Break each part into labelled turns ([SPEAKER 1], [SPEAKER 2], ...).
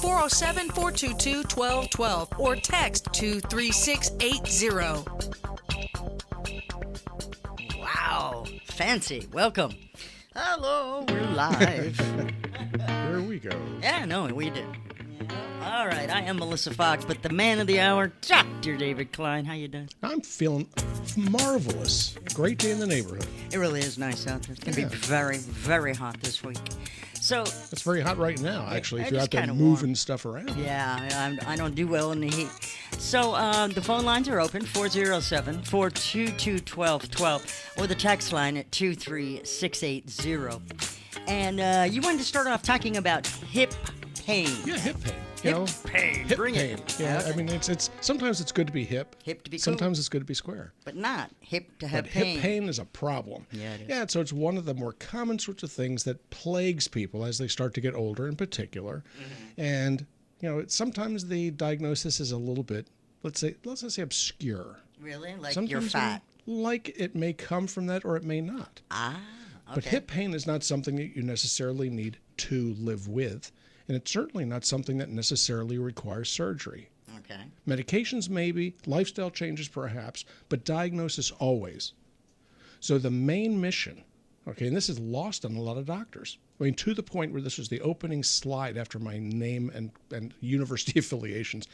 [SPEAKER 1] 407-422-1212 or text 23680.
[SPEAKER 2] Wow, fancy. Welcome. Hello, we're live.
[SPEAKER 3] Here we go.
[SPEAKER 2] Yeah, no, we did. All right, I am Melissa Fox, but the man of the hour, Dr. David Klein. How you doing?
[SPEAKER 3] I'm feeling marvelous. Great day in the neighborhood.
[SPEAKER 2] It really is nice out there. It's going to be very, very hot this week. So
[SPEAKER 3] It's very hot right now, actually, if
[SPEAKER 2] it
[SPEAKER 3] you're
[SPEAKER 2] is
[SPEAKER 3] out there
[SPEAKER 2] kinda
[SPEAKER 3] moving
[SPEAKER 2] warm.
[SPEAKER 3] stuff around.
[SPEAKER 2] yeah, I don't do well in the heat. So the phone lines are open, 407-422-1212, or the text line at 23680. And you wanted to start off talking about hip pain.
[SPEAKER 3] Yeah, hip pain.
[SPEAKER 2] Hip pain.
[SPEAKER 3] Hip
[SPEAKER 2] Bring
[SPEAKER 3] pain.
[SPEAKER 2] it.
[SPEAKER 3] Yeah,
[SPEAKER 2] Okay.
[SPEAKER 3] I mean, it's sometimes it's good to be hip.
[SPEAKER 2] Hip to be cool.
[SPEAKER 3] Sometimes it's good to be square.
[SPEAKER 2] But not hip to have
[SPEAKER 3] But
[SPEAKER 2] pain.
[SPEAKER 3] hip pain is a problem.
[SPEAKER 2] Yeah, it is.
[SPEAKER 3] Yeah, so it's one of the more common sorts of things that plagues people as they start to get older in particular.
[SPEAKER 2] Mm-hmm.
[SPEAKER 3] And, sometimes the diagnosis is a little bit, let's just say obscure.
[SPEAKER 2] Really? Like
[SPEAKER 3] Sometimes
[SPEAKER 2] you're fat?
[SPEAKER 3] Like it may come from that or it may not.
[SPEAKER 2] Ah, okay.
[SPEAKER 3] But hip pain is not something that you necessarily need to live with, and it's certainly not something that necessarily requires surgery.
[SPEAKER 2] Okay.
[SPEAKER 3] Medications maybe, lifestyle changes perhaps, but diagnosis always. So the main mission, okay, and this is lost on a lot of doctors. I mean, to the point where this was the opening slide after my name and university affiliations,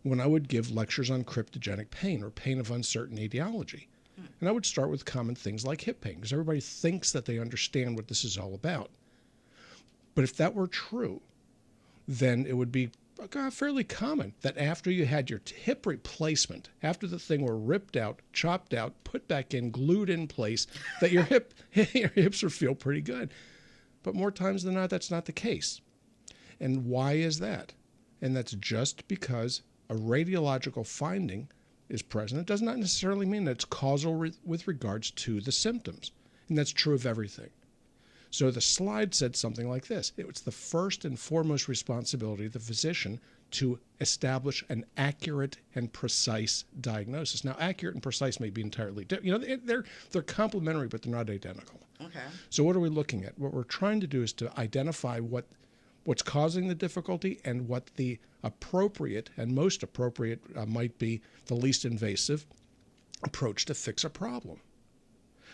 [SPEAKER 3] when I would give lectures on cryptogenic pain or pain of uncertain etiology. And I would start with common things like hip pain, because everybody thinks that they understand what this is all about. But if that were true, then it would be fairly common that after you had your hip replacement, after the thing were ripped out, chopped out, put back in, glued in place, that your hips would feel pretty good. But more times than not, that's not the case. And why is that? And that's just because a radiological finding is present. It does not necessarily mean that it's causal with regards to the symptoms. And that's true of everything. So the slide said something like this. It's the first and foremost responsibility of the physician to establish an accurate and precise diagnosis. Now, accurate and precise may be entirely different. They're complementary, but they're not identical.
[SPEAKER 2] Okay.
[SPEAKER 3] So what are we looking at? What we're trying to do is to identify what's causing the difficulty and what the appropriate and most appropriate might be the least invasive approach to fix a problem.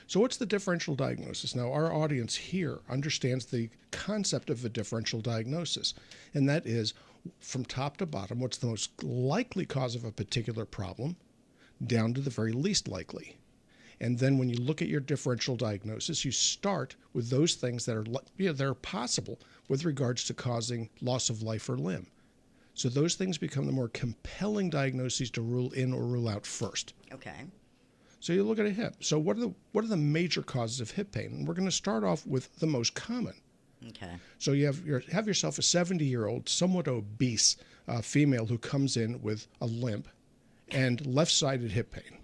[SPEAKER 3] So what's the differential diagnosis? Now, our audience here understands the concept of a differential diagnosis, and that is from top to bottom, what's the most likely cause of a particular problem down to the very least likely. And then when you look at your differential diagnosis, you start with those things that are possible with regards to causing loss of life or limb. So those things become the more compelling diagnoses to rule in or rule out first.
[SPEAKER 2] Okay.
[SPEAKER 3] So you look at a hip. So what are the major causes of hip pain? And we're going to start off with the most common.
[SPEAKER 2] Okay.
[SPEAKER 3] So you have yourself a 70-year-old, somewhat obese female who comes in with a limp and left-sided hip pain.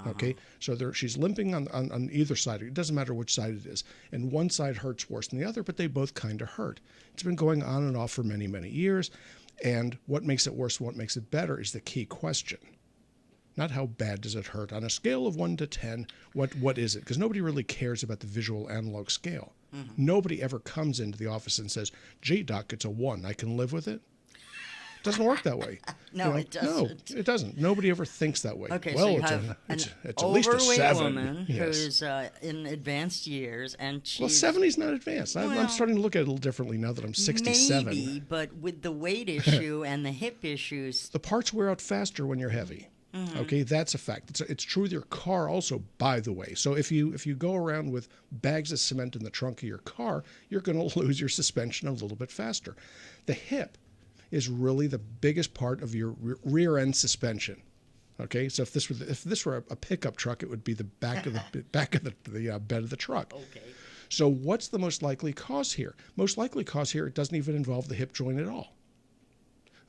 [SPEAKER 3] Okay, so she's limping on either side. It doesn't matter which side it is. And one side hurts worse than the other, but they both kind of hurt. It's been going on and off for many, many years. And what makes it worse and what makes it better is the key question. Not how bad does it hurt. On a scale of 1 to 10, what is it? Because nobody really cares about the visual analog scale. Mm-hmm. Nobody ever comes into the office and says, gee, doc, it's a 1. I can live with it. It doesn't work that way.
[SPEAKER 2] No, it doesn't.
[SPEAKER 3] No, it doesn't. Nobody ever thinks that way.
[SPEAKER 2] Okay,
[SPEAKER 3] well,
[SPEAKER 2] so you
[SPEAKER 3] it's
[SPEAKER 2] have
[SPEAKER 3] it's
[SPEAKER 2] an
[SPEAKER 3] at least a
[SPEAKER 2] overweight
[SPEAKER 3] 7.
[SPEAKER 2] woman
[SPEAKER 3] Yes.
[SPEAKER 2] who's in advanced years, and she's...
[SPEAKER 3] Well, 70's not advanced.
[SPEAKER 2] Well,
[SPEAKER 3] I'm starting to look at it a little differently now that I'm 67.
[SPEAKER 2] Maybe, but with the weight issue and the hip issues...
[SPEAKER 3] The parts wear out faster when you're heavy. Mm-hmm. Okay, that's a fact. It's true with your car also, by the way. So if you go around with bags of cement in the trunk of your car, you're going to lose your suspension a little bit faster. The hip is really the biggest part of your rear end suspension. Okay, so if this were a pickup truck, it would be the back of the bed of the truck.
[SPEAKER 2] Okay.
[SPEAKER 3] So what's the most likely cause here? Most likely cause here, it doesn't even involve the hip joint at all.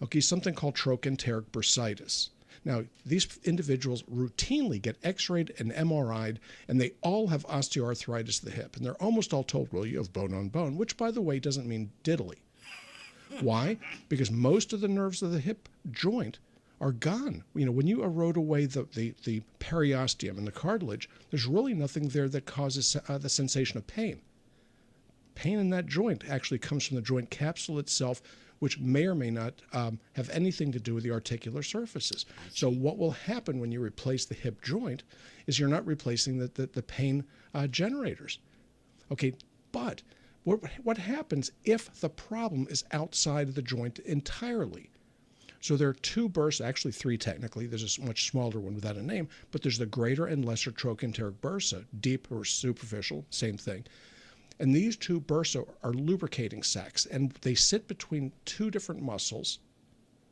[SPEAKER 3] Okay, something called Trochanteric Bursitis. Now, these individuals routinely get x-rayed and MRI'd, and they all have osteoarthritis of the hip. And they're almost all told, well, you have bone on bone, which, by the way, doesn't mean diddly. Why? Because most of the nerves of the hip joint are gone. When you erode away the periosteum and the cartilage, there's really nothing there that causes the sensation of pain. Pain in that joint actually comes from the joint capsule itself, which may or may not have anything to do with the articular surfaces. So what will happen when you replace the hip joint is you're not replacing the pain generators. Okay, but what happens if the problem is outside of the joint entirely? So there are two bursa, actually three technically. There's a much smaller one without a name, but there's the greater and lesser trochanteric bursa, deep or superficial, same thing. And these two bursa are lubricating sacs, and they sit between two different muscles,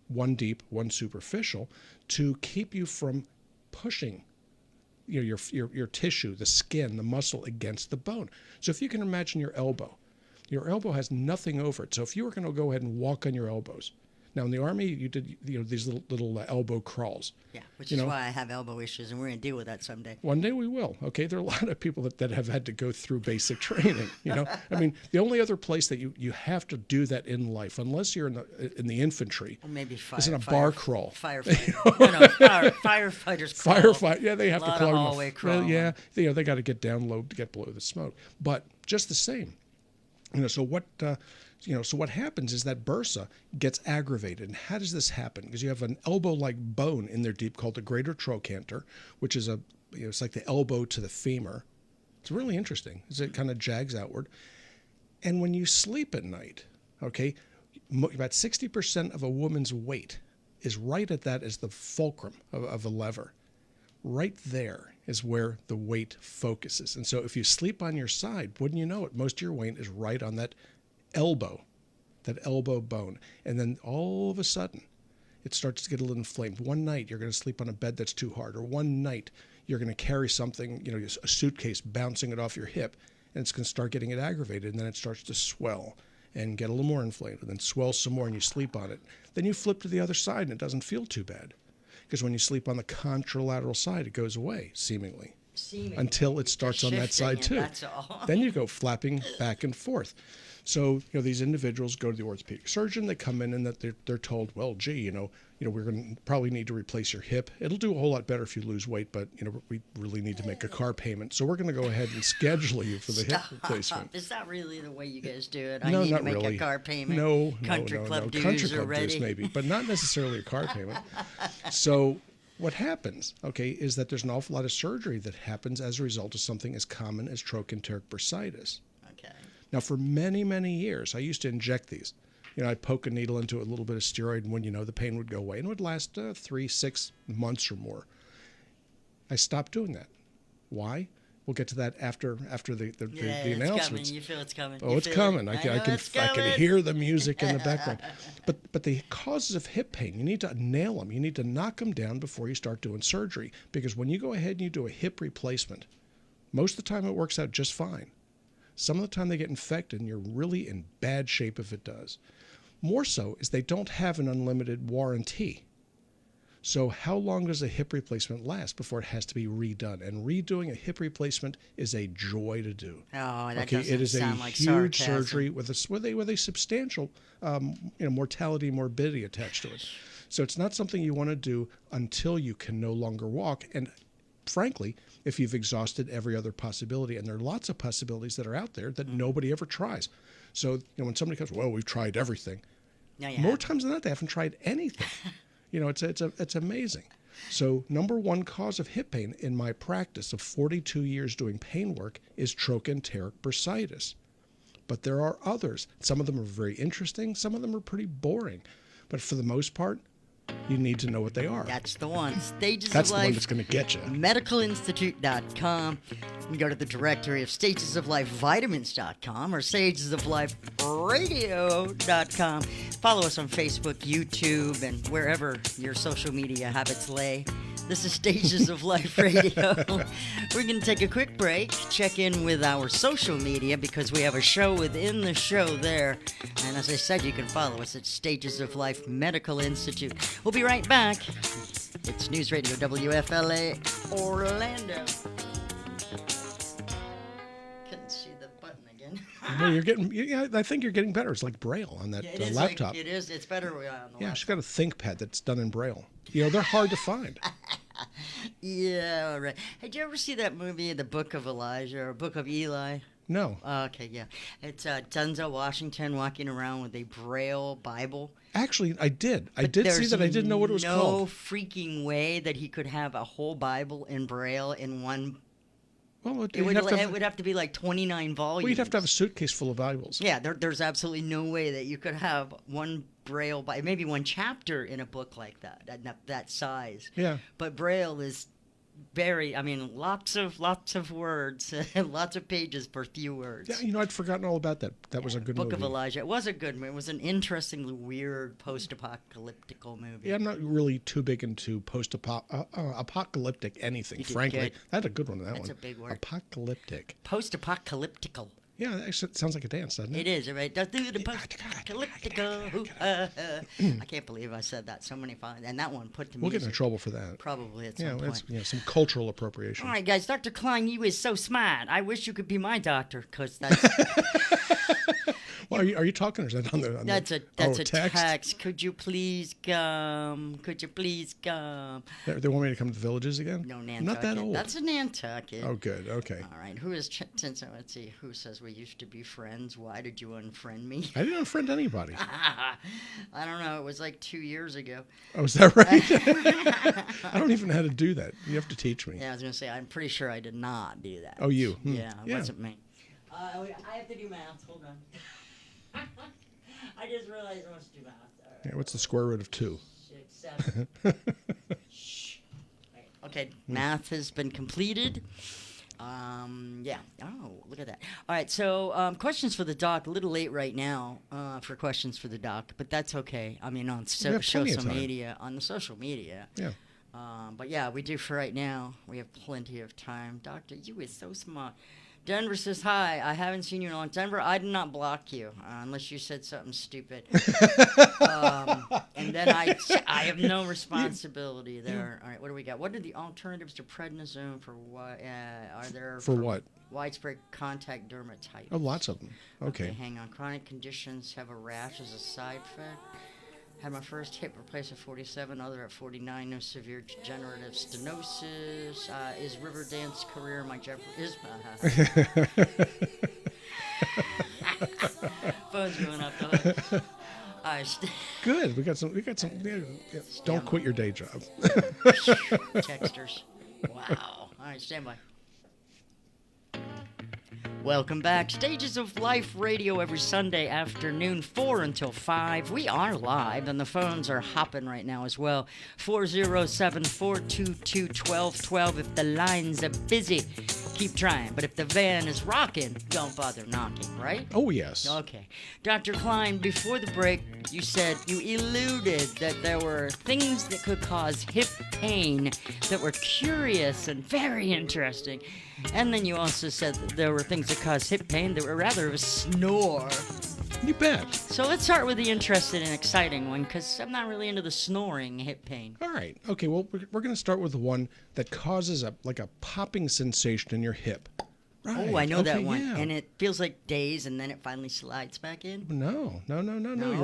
[SPEAKER 3] one deep, one superficial, to keep you from pushing your tissue, the skin, the muscle against the bone. So if you can imagine your elbow has nothing over it. So if you were going to go ahead and walk on your elbows, now in the Army you did these little elbow crawls.
[SPEAKER 2] Yeah, which is why I have elbow issues, and we're going to deal with that someday.
[SPEAKER 3] One day we will. Okay, there are a lot of people that have had to go through basic training. I mean, the only other place that you have to do that in life, unless you're in the infantry,
[SPEAKER 2] Or maybe
[SPEAKER 3] is in a bar crawl.
[SPEAKER 2] Firefighter. Firefighters crawl.
[SPEAKER 3] Firefight. Yeah, they have to climb.
[SPEAKER 2] Hallway crawl.
[SPEAKER 3] Yeah, they got to get down low to get below the smoke. But just the same, So what happens is that bursa gets aggravated. And how does this happen? Because you have an elbow-like bone in there deep called the greater trochanter, which is it's like the elbow to the femur. It's really interesting. It kind of jags outward. And when you sleep at night, okay, about 60% of a woman's weight is right at that as the fulcrum of a lever. Right there is where the weight focuses. And so if you sleep on your side, wouldn't you know it, most of your weight is right on that elbow bone. And then all of a sudden, it starts to get a little inflamed. One night, you're going to sleep on a bed that's too hard. Or one night, you're going to carry something, a suitcase, bouncing it off your hip, and it's going to start getting it aggravated. And then it starts to swell and get a little more inflamed, and then swell some more, and you sleep on it. Then you flip to the other side, and it doesn't feel too bad. Because when you sleep on the contralateral side, it goes away, seemingly. Until it starts on that side too.
[SPEAKER 2] That's all.
[SPEAKER 3] Then you go flapping back and forth. So these individuals go to the orthopedic surgeon. They come in and that they're told, well, gee, we're going to probably need to replace your hip. It'll do a whole lot better if you lose weight, but we really need to make a car payment. So we're going to go ahead and schedule you for the hip replacement.
[SPEAKER 2] Is that really the way you guys do it?
[SPEAKER 3] No,
[SPEAKER 2] I need
[SPEAKER 3] not
[SPEAKER 2] to make
[SPEAKER 3] really.
[SPEAKER 2] a car payment.
[SPEAKER 3] No,
[SPEAKER 2] Country
[SPEAKER 3] no.
[SPEAKER 2] club dues
[SPEAKER 3] Country
[SPEAKER 2] are
[SPEAKER 3] club
[SPEAKER 2] ready.
[SPEAKER 3] dues maybe, but not necessarily a car payment. So what happens, is that there's an awful lot of surgery that happens as a result of something as common as trochanteric bursitis.
[SPEAKER 2] Okay.
[SPEAKER 3] Now, for many, many years, I used to inject these. I'd poke a needle into it, a little bit of steroid, and when the pain would go away, and it would last 3-6 months or more. I stopped doing that. Why? We'll get to that after the announcements.
[SPEAKER 2] It's coming. You feel it's coming.
[SPEAKER 3] Oh, it's coming. I can hear the music in the background. But the causes of hip pain, you need to nail them. You need to knock them down before you start doing surgery. Because when you go ahead and you do a hip replacement, most of the time it works out just fine. Some of the time they get infected and you're really in bad shape if it does. More so is they don't have an unlimited warranty. So how long does a hip replacement last before it has to be redone? And redoing a hip replacement is a joy to do.
[SPEAKER 2] Oh, that doesn't sound like
[SPEAKER 3] huge
[SPEAKER 2] sarcasm.
[SPEAKER 3] surgery with a substantial mortality, morbidity attached to it. So it's not something you want to do until you can no longer walk. And frankly, if you've exhausted every other possibility, and there are lots of possibilities that are out there that nobody ever tries. So when somebody comes, well, we've tried everything. More times than not, they haven't tried anything. It's amazing. So number one cause of hip pain in my practice of 42 years doing pain work is trochanteric bursitis. But there are others. Some of them are very interesting. Some of them are pretty boring. But for the most part, you need to know what they are.
[SPEAKER 2] That's the one. Stages
[SPEAKER 3] That's
[SPEAKER 2] of
[SPEAKER 3] the
[SPEAKER 2] Life.
[SPEAKER 3] one that's going to get you.
[SPEAKER 2] Medicalinstitute.com. You can go to the directory of Stages of Life Vitamins.com or StagesOfLifeRadio.com. Follow us on Facebook, YouTube, and wherever your social media habits lay. This is Stages of Life Radio. We're going to take a quick break, check in with our social media because we have a show within the show there. And as I said, you can follow us at Stages of Life Medical Institute. We'll be right back. It's News Radio WFLA Orlando. Couldn't see the button again.
[SPEAKER 3] I think you're getting better. It's like Braille on that laptop.
[SPEAKER 2] It is. It's better on the laptop.
[SPEAKER 3] She's got a ThinkPad that's done in Braille. They're hard to find.
[SPEAKER 2] Yeah, all right. Hey, did you ever see that movie, The Book of Elijah or Book of Eli?
[SPEAKER 3] No.
[SPEAKER 2] Okay, yeah. It's Denzel Washington walking around with a Braille Bible.
[SPEAKER 3] Actually, I did. I
[SPEAKER 2] But
[SPEAKER 3] did see
[SPEAKER 2] there's
[SPEAKER 3] that. I didn't know what it was
[SPEAKER 2] no
[SPEAKER 3] called.
[SPEAKER 2] freaking way that he could have a whole Bible in Braille in one.
[SPEAKER 3] Well,
[SPEAKER 2] It would have to be like 29 volumes.
[SPEAKER 3] well, you'd have to have a suitcase full of Bibles.
[SPEAKER 2] Yeah, there's absolutely no way that you could have one Braille, maybe one chapter in a book like that size.
[SPEAKER 3] Yeah.
[SPEAKER 2] But Braille is lots of words, lots of pages for few words.
[SPEAKER 3] Yeah, I'd forgotten all about that. That was a good
[SPEAKER 2] Book
[SPEAKER 3] movie.
[SPEAKER 2] of Elijah. It was a good movie. It was an interestingly weird post-apocalyptical movie.
[SPEAKER 3] Yeah, I'm not really too big into apocalyptic anything, frankly.
[SPEAKER 2] good.
[SPEAKER 3] I had a good one on that one.
[SPEAKER 2] That's a big word.
[SPEAKER 3] Apocalyptic.
[SPEAKER 2] Post-apocalyptical.
[SPEAKER 3] Yeah, that actually sounds like a dance, doesn't it?
[SPEAKER 2] It is, right? Does do the post-apocalyptical. I can't believe I said that so many times. And that one put to
[SPEAKER 3] We'll
[SPEAKER 2] music.
[SPEAKER 3] get into trouble for that.
[SPEAKER 2] Probably at
[SPEAKER 3] Yeah,
[SPEAKER 2] some point.
[SPEAKER 3] that's some cultural appropriation.
[SPEAKER 2] All right, guys. Dr. Klein, you is so smart. I wish you could be my doctor, because that's
[SPEAKER 3] Well, are you talking or is that on the
[SPEAKER 2] that's a
[SPEAKER 3] text?
[SPEAKER 2] text. Could you please come? Could you please come?
[SPEAKER 3] They want me to come to the Villages again?
[SPEAKER 2] No,
[SPEAKER 3] I'm
[SPEAKER 2] Nantucket.
[SPEAKER 3] not that old.
[SPEAKER 2] That's a Nantucket.
[SPEAKER 3] Oh, good. Okay.
[SPEAKER 2] All right. Who is? Let's see. Who says we used to be friends? Why did you unfriend me?
[SPEAKER 3] I didn't unfriend anybody.
[SPEAKER 2] I don't know. It was like 2 years ago.
[SPEAKER 3] Oh, is that right? I don't even know how to do that. You have to teach me.
[SPEAKER 2] Yeah, I was gonna say. I'm pretty sure I did not do that.
[SPEAKER 3] Oh, you?
[SPEAKER 2] Yeah, it wasn't me. I have to do math. Hold on. I just realized I must do math. All right.
[SPEAKER 3] Yeah, what's the square root of 2?
[SPEAKER 2] 6, 7. Shh. Right. Okay, math has been completed. Yeah. Oh, look at that. All right, so questions for the doc. A little late right now for questions for the doc, but that's okay. I mean, on
[SPEAKER 3] We have plenty of
[SPEAKER 2] social
[SPEAKER 3] time.
[SPEAKER 2] media, on the social media.
[SPEAKER 3] Yeah.
[SPEAKER 2] But yeah, we do for right now. We have plenty of time. Doctor, you is so smart. Denver says, hi, I haven't seen you in a long time. Denver, I did not block you unless you said something stupid. And then I have no responsibility there. All right, what do we got? What are the alternatives to prednisone for what? Are there
[SPEAKER 3] For what?
[SPEAKER 2] widespread contact dermatitis?
[SPEAKER 3] Oh, lots of them. Okay.
[SPEAKER 2] Hang on. Chronic conditions have a rash as a side effect. Had my first hip replaced at 47, other at 49. No severe degenerative stenosis. Is Riverdance career my jeopardy? Phone's going up. Go ahead.
[SPEAKER 3] Good. We got some. Yeah. Don't quit your day job.
[SPEAKER 2] Texters. Wow. All right, stand by. Welcome back. Stages of Life Radio every Sunday afternoon, 4 until 5. We are live, and the phones are hopping right now as well. 407-422-1212. If the lines are busy, keep trying. But if the van is rocking, don't bother knocking, right?
[SPEAKER 3] Oh, yes.
[SPEAKER 2] Okay. Dr. Klein, before the break, you said you alluded that there were things that could cause hip pain that were curious and very interesting. And then you also said that there were things that caused hip pain that were rather of a snore.
[SPEAKER 3] You bet.
[SPEAKER 2] So let's start with the interesting and exciting one, because I'm not really into the snoring hip pain.
[SPEAKER 3] All right. Okay, well, we're going to start with the one that causes a popping sensation in your hip. Right.
[SPEAKER 2] Oh, I know that
[SPEAKER 3] Okay,
[SPEAKER 2] one.
[SPEAKER 3] yeah.
[SPEAKER 2] And it feels like days, and then it finally slides back in.
[SPEAKER 3] No.
[SPEAKER 2] No?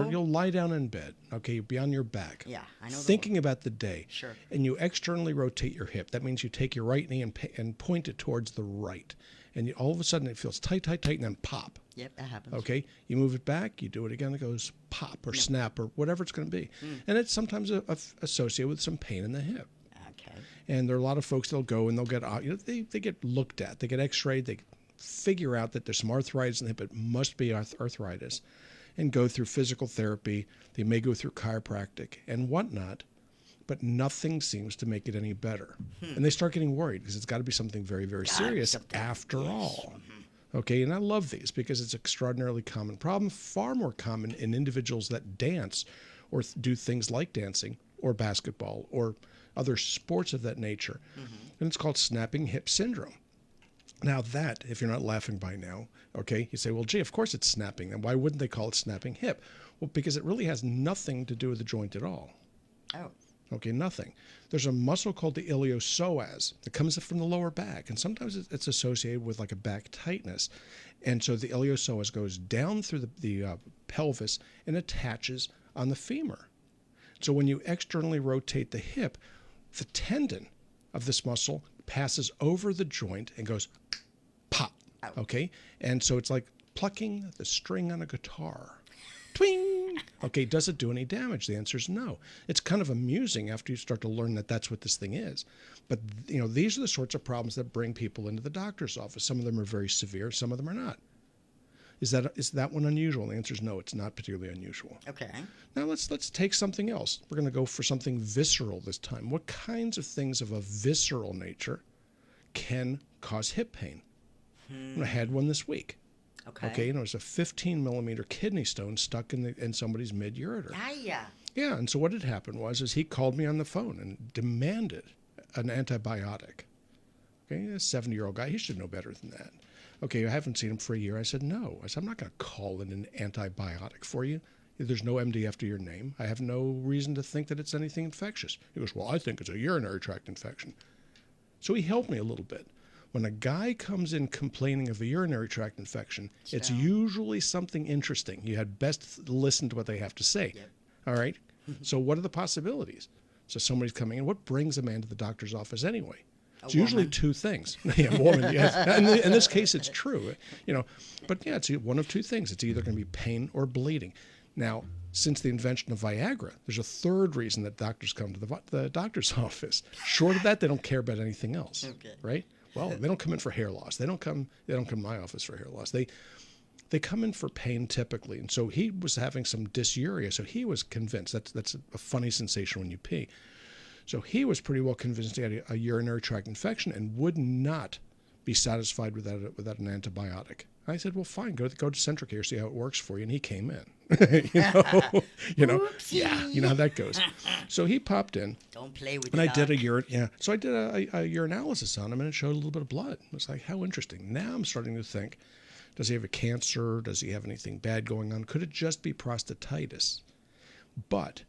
[SPEAKER 3] You'll lie down in bed. Okay, you'll be on your back.
[SPEAKER 2] Yeah, I know.
[SPEAKER 3] Thinking about the day.
[SPEAKER 2] Sure.
[SPEAKER 3] And you externally rotate your hip. That means you take your right knee and point it towards the right. And all of a sudden it feels tight, and then pop.
[SPEAKER 2] Yep, that happens.
[SPEAKER 3] Okay, you move it back, you do it again, it goes pop or snap or whatever it's going to be. And it's sometimes associated with some pain in the hip.
[SPEAKER 2] Okay.
[SPEAKER 3] And there are a lot of folks that'll go and they'll get, they get looked at, they get x-rayed, they figure out that there's some arthritis in the hip, it must be arthritis, and go through physical therapy. They may go through chiropractic and whatnot, but nothing seems to make it any better. And they start getting worried because it's got to be something very, very serious after all. Okay, and I love these because it's an extraordinarily common problem, far more common in individuals that dance or do things like dancing or basketball or other sports of that nature. And it's called snapping hip syndrome. Now that, if you're not laughing by now, okay, you say, well, gee, of course it's snapping. And why wouldn't they call it snapping hip? Well, because it really has nothing to do with the joint at all.
[SPEAKER 2] Oh.
[SPEAKER 3] Okay, nothing. There's a muscle called the iliopsoas that comes from the lower back, and sometimes it's associated with like a back tightness. And so the iliopsoas goes down through the pelvis and attaches on the femur. So when you externally rotate the hip, the tendon of this muscle passes over the joint and goes pop. Okay? And so it's like plucking the string on a guitar. Twing! Okay, does it do any damage? The answer is no. It's kind of amusing after you start to learn that that's what this thing is. But, these are the sorts of problems that bring people into the doctor's office. Some of them are very severe, some of them are not. Is that one unusual? The answer is no, it's not particularly unusual.
[SPEAKER 2] Okay.
[SPEAKER 3] Now let's take something else. We're going to go for something visceral this time. What kinds of things of a visceral nature can cause hip pain? I had one this week. Okay, it was a 15 millimeter kidney stone stuck in somebody's mid-ureter.
[SPEAKER 2] Yeah.
[SPEAKER 3] Yeah, and so what had happened was he called me on the phone and demanded an antibiotic. Okay, a 70-year-old guy, he should know better than that. Okay, I haven't seen him for a year. I said, no. I said, I'm not going to call in an antibiotic for you. There's no MD after your name. I have no reason to think that it's anything infectious. He goes, well, I think it's a urinary tract infection. So he helped me a little bit. When a guy comes in complaining of a urinary tract infection, it's usually something interesting. You had best listen to what they have to say.
[SPEAKER 2] Yep.
[SPEAKER 3] All right? So what are the possibilities? So somebody's coming in. What brings a man to the doctor's office anyway? It's usually two things. Yeah, woman, yes. In this case, it's true. But yeah, it's one of two things. It's either going to be pain or bleeding. Now, since the invention of Viagra, there's a third reason that doctors come to the doctor's office. Short of that, they don't care about anything else. Okay. Right? Well, they don't come in for hair loss. They don't come to my office for hair loss. They come in for pain typically. And so he was having some dysuria, so he was convinced. That's a funny sensation when you pee. So he was pretty well convinced he had a urinary tract infection and would not be satisfied without an antibiotic. I said, well, fine, go to Centricare, see how it works for you. And he came in. Yeah, you know how that goes. So he popped in.
[SPEAKER 2] Don't play with
[SPEAKER 3] and
[SPEAKER 2] the
[SPEAKER 3] I did So I did a urinalysis on him, and it showed a little bit of blood. It was like, how interesting. Now I'm starting to think, does he have a cancer? Does he have anything bad going on? Could it just be prostatitis? But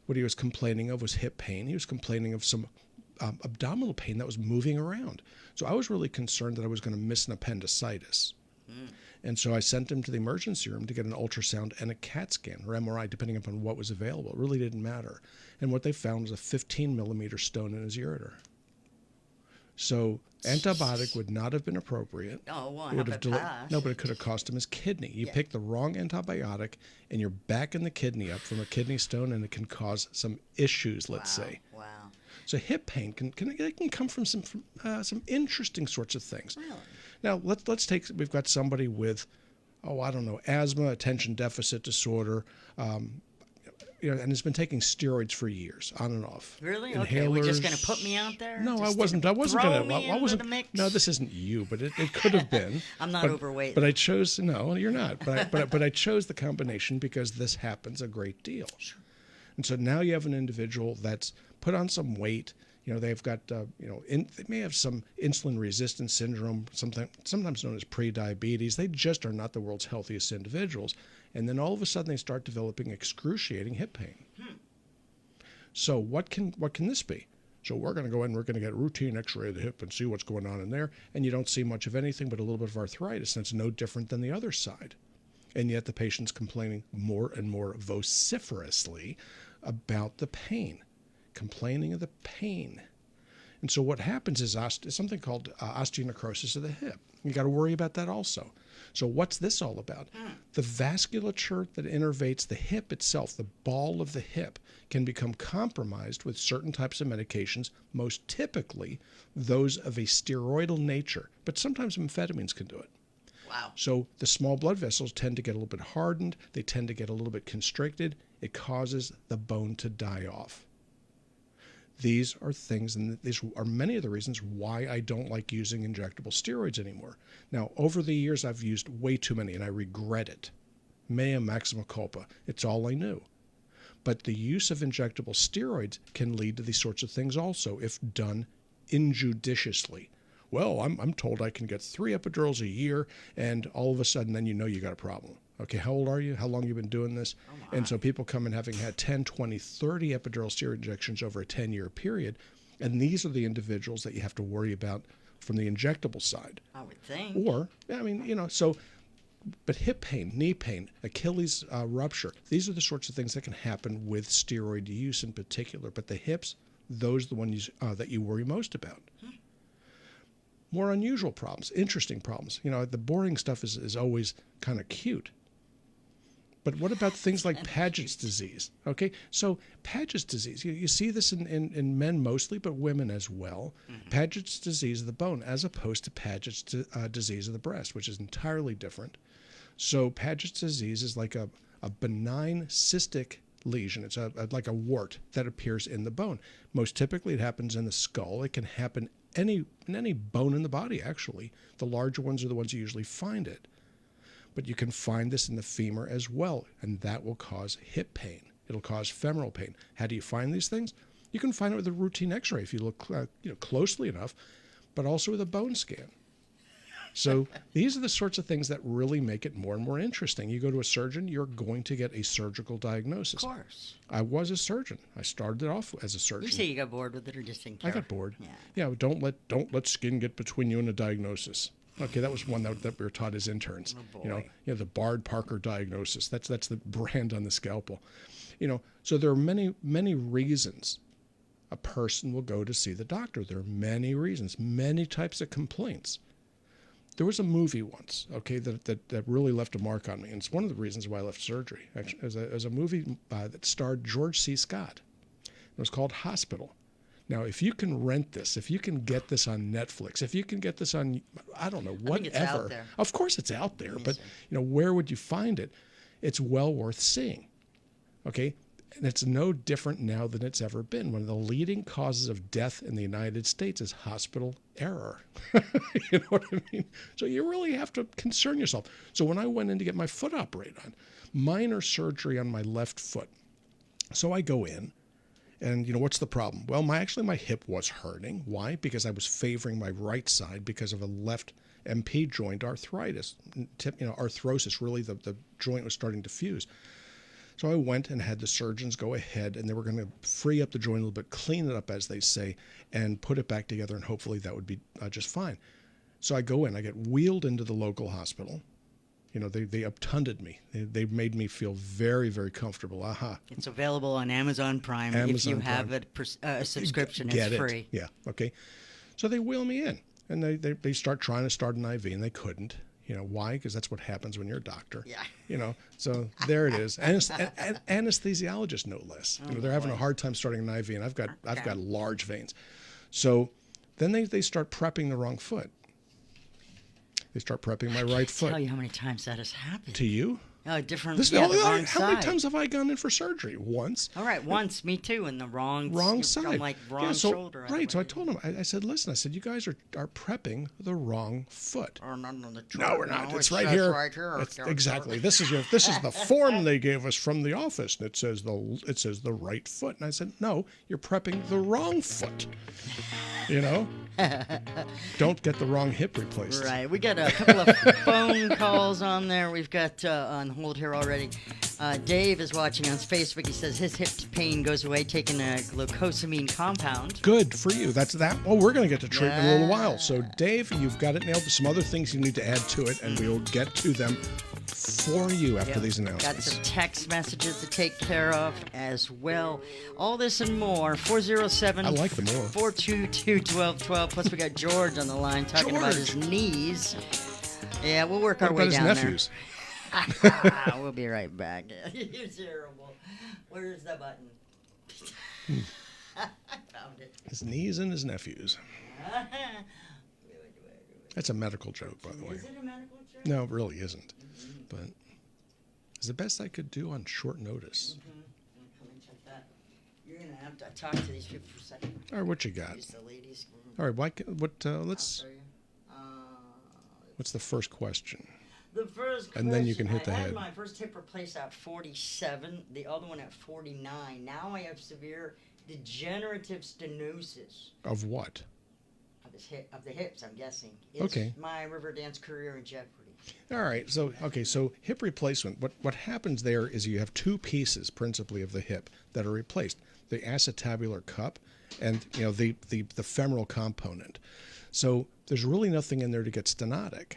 [SPEAKER 3] what he was complaining of was hip pain. He was complaining of some abdominal pain that was moving around. So I was really concerned that I was going to miss an appendicitis. And so I sent him to the emergency room to get an ultrasound and a CAT scan or MRI, depending upon what was available. It really didn't matter. And what they found was a 15 millimeter stone in his ureter. So antibiotic would not have been appropriate.
[SPEAKER 2] Oh, well,
[SPEAKER 3] No, but it could have cost him his kidney. You pick the wrong antibiotic, and you're backing the kidney up from a kidney stone, and it can cause some issues, let's say.
[SPEAKER 2] Wow.
[SPEAKER 3] So hip pain can come from some interesting sorts of things.
[SPEAKER 2] Really?
[SPEAKER 3] Now let's take. We've got somebody with, asthma, attention deficit disorder, and has been taking steroids for years, on and off.
[SPEAKER 2] Really?
[SPEAKER 3] Inhalers.
[SPEAKER 2] Okay, we're just gonna put me out there?
[SPEAKER 3] No,
[SPEAKER 2] Just
[SPEAKER 3] I wasn't gonna. I wasn't.
[SPEAKER 2] The mix?
[SPEAKER 3] No, this isn't you, but it could have been.
[SPEAKER 2] I'm not overweight.
[SPEAKER 3] But I chose. No, you're not. But I chose the combination because this happens a great deal. Sure. And so now you have an individual that's put on some weight. They've got, they may have some insulin resistance syndrome, sometimes known as prediabetes. They just are not the world's healthiest individuals. And then all of a sudden they start developing excruciating hip pain. So what can this be? So we're going to go in, we're going to get a routine x-ray of the hip and see what's going on in there. And you don't see much of anything but a little bit of arthritis. And it's no different than the other side. And yet the patient's complaining more and more vociferously about the pain. Complaining of the pain. And so what happens is something called osteonecrosis of the hip. You got to worry about that also. So what's this all about? The vasculature that innervates the hip itself, the ball of the hip, can become compromised with certain types of medications, most typically those of a steroidal nature, but sometimes amphetamines can do it.
[SPEAKER 2] Wow.
[SPEAKER 3] So the small blood vessels tend to get a little bit hardened. They tend to get a little bit constricted. It causes the bone to die off. These are things, and these are many of the reasons why I don't like using injectable steroids anymore. Now, over the years, I've used way too many, and I regret it. Mea maxima culpa. It's all I knew. But the use of injectable steroids can lead to these sorts of things also, if done injudiciously. Well, I'm told I can get 3 epidurals a year, and all of a sudden, then you got a problem. Okay, how old are you? How long have you been doing this? And so people come in having had 10, 20, 30 epidural steroid injections over a 10-year period. And these are the individuals that you have to worry about from the injectable side.
[SPEAKER 2] I would think.
[SPEAKER 3] Or, but hip pain, knee pain, Achilles rupture, these are the sorts of things that can happen with steroid use in particular. But the hips, those are the ones that you worry most about. more unusual problems, interesting problems. You know, the boring stuff is always kind of cute. But what about things like Paget's disease? Okay, so Paget's disease, you see this in men mostly, but women as well. Paget's disease of the bone as opposed to Paget's disease of the breast, which is entirely different. So Paget's disease is like a benign cystic lesion. It's like a wart that appears in the bone. Most typically it happens in the skull. It can happen in any bone in the body, actually. The larger ones are the ones you usually find it. But you can find this in the femur as well, and that will cause hip pain. It'll cause femoral pain. How do you find these things? You can find it with a routine x-ray if you look closely enough, but also with a bone scan. So these are the sorts of things that really make it more and more interesting. You go to a surgeon, you're going to get a surgical diagnosis.
[SPEAKER 2] Of course.
[SPEAKER 3] I was a surgeon. I started off as a surgeon.
[SPEAKER 2] You say you got bored with it or just didn't care?
[SPEAKER 3] I got bored.
[SPEAKER 2] Yeah.
[SPEAKER 3] Yeah, don't let skin get between you and a diagnosis. Okay, that was one that we were taught as interns.
[SPEAKER 2] Oh, boy.
[SPEAKER 3] You know, the Bard Parker diagnosis. That's the brand on the scalpel. You know, so there are many reasons a person will go to see the doctor. There are many reasons, many types of complaints. There was a movie once, okay, that really left a mark on me, and it's one of the reasons why I left surgery. Actually, it was a movie that starred George C. Scott. It was called Hospital. Now, if you can rent this, if you can get this on Netflix, if you can get this on, I don't know, whatever.
[SPEAKER 2] I think it's out there.
[SPEAKER 3] Of course it's out there, but where would you find it? It's well worth seeing. Okay? And it's no different now than it's ever been. One of the leading causes of death in the United States is hospital error. You know what I mean? So you really have to concern yourself. So when I went in to get my foot operated on, minor surgery on my left foot. So I go in. And, what's the problem? Well, my hip was hurting. Why? Because I was favoring my right side because of a left MP joint arthritis. Arthrosis, really, the joint was starting to fuse. So I went and had the surgeons go ahead, and they were going to free up the joint a little bit, clean it up, as they say, and put it back together, and hopefully that would be just fine. So I go in. I get wheeled into the local hospital. They obtunded me. They made me feel very, very comfortable. Aha.
[SPEAKER 2] It's available on Amazon Prime. If you have a subscription, it's free.
[SPEAKER 3] Yeah, okay. So they wheel me in, and they start trying to start an IV, and they couldn't. Why? Because that's what happens when you're a doctor.
[SPEAKER 2] Yeah.
[SPEAKER 3] So there it is. Anesthesiologist, no less. They're having a hard time starting an IV, and I've got large veins. So then they start prepping the wrong foot. They start prepping my right foot.
[SPEAKER 2] Tell you how many times that has happened.
[SPEAKER 3] To you?
[SPEAKER 2] Oh, different.
[SPEAKER 3] The
[SPEAKER 2] wrong
[SPEAKER 3] how
[SPEAKER 2] side.
[SPEAKER 3] many times have I gone in for surgery? Once.
[SPEAKER 2] All right, once. Me too. And the wrong
[SPEAKER 3] side.
[SPEAKER 2] I'm like wrong shoulder.
[SPEAKER 3] Right. So I told him. I said, listen. I said, you guys are prepping the wrong foot.
[SPEAKER 2] No,
[SPEAKER 3] we're not. It's right here.
[SPEAKER 2] Right here.
[SPEAKER 3] Exactly. This is the form they gave us from the office, and it says the right foot. And I said, no, you're prepping the wrong foot. Don't get the wrong hip replaced.
[SPEAKER 2] Right. We got a couple of phone calls on there. We've got on hold here already. Dave is watching on Facebook. He says his hip pain goes away taking a glucosamine compound.
[SPEAKER 3] Good for you. That's that. Well, we're going to get to treatment in a little while. So, Dave, you've got it nailed. There's some other things you need to add to it, and we'll get to them for you after these announcements.
[SPEAKER 2] Got some text messages to take care of as well. All this and more. 407
[SPEAKER 3] I like the more.
[SPEAKER 2] 422-1212. Plus, we got George on the line talking about his knees. Yeah, we'll work our way down
[SPEAKER 3] his nephews?
[SPEAKER 2] There. We'll be right back. You're terrible. Where's the button? I found it.
[SPEAKER 3] His knees and his nephews. That's a medical joke, by the way.
[SPEAKER 2] Is it a medical joke?
[SPEAKER 3] No, it really isn't. But it's the best I could do on short notice.
[SPEAKER 2] Let me check that. You're going to have to talk to these people for a second.
[SPEAKER 3] All right, what you got?
[SPEAKER 2] The ladies.
[SPEAKER 3] All right, let's. What's the first question?
[SPEAKER 2] The first question,
[SPEAKER 3] and then you can hit the
[SPEAKER 2] I
[SPEAKER 3] head.
[SPEAKER 2] had my first hip replaced at 47, the other one at 49. Now I have severe degenerative stenosis.
[SPEAKER 3] Of what?
[SPEAKER 2] Of the hips, I'm guessing.
[SPEAKER 3] Okay.
[SPEAKER 2] My river dance career in jeopardy.
[SPEAKER 3] All right. So hip replacement. What happens there is you have two pieces, principally, of the hip that are replaced: the acetabular cup and the femoral component. So there's really nothing in there to get stenotic.